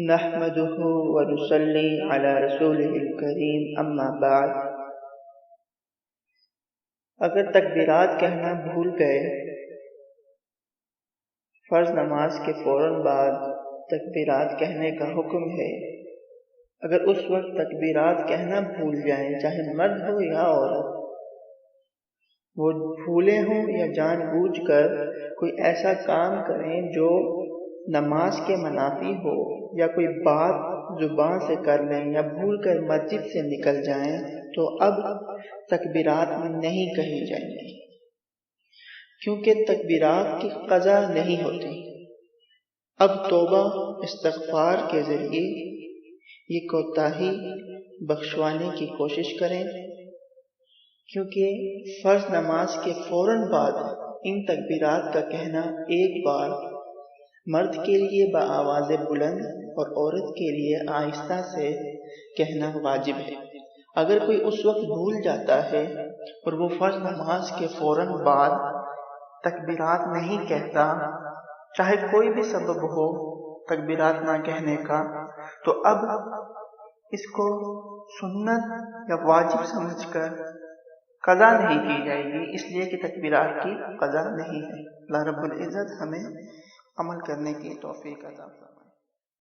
نحمده ونصلي على رسوله الكريم اما بعد۔ اگر تکبیرات کہنا بھول گئے، فرض نماز کے فوراً بعد تکبیرات کہنے کا حکم ہے۔ اگر اس وقت تکبیرات کہنا بھول جائیں، چاہے مرد ہو یا عورت، وہ بھولے ہوں یا جان بوجھ کر کوئی ایسا کام کریں جو نماز کے منافی ہو، یا کوئی بات زبان سے کر لیں یا بھول کر مسجد سے نکل جائیں، تو اب تکبیرات میں نہیں کہی جائیں گی، کیونکہ تکبیرات کی قضا نہیں ہوتی۔ اب توبہ استغفار کے ذریعے یہ کوتاہی بخشوانے کی کوشش کریں، کیونکہ فرض نماز کے فوراً بعد ان تکبیرات کا کہنا ایک بار مرد کے لیے بآواز بلند اور عورت کے لیے آہستہ سے کہنا واجب ہے۔ اگر کوئی اس وقت بھول جاتا ہے اور وہ فرض نماز کے فوراً بعد تکبیرات نہیں کہتا، چاہے کوئی بھی سبب ہو تکبیرات نہ کہنے کا، تو اب اس کو سنت یا واجب سمجھ کر قضا نہیں کی جائے گی، اس لیے کہ تکبیرات کی قضا نہیں ہے۔ اللہ رب العزت ہمیں عمل کرنے کی توفیق عطا فرمائے۔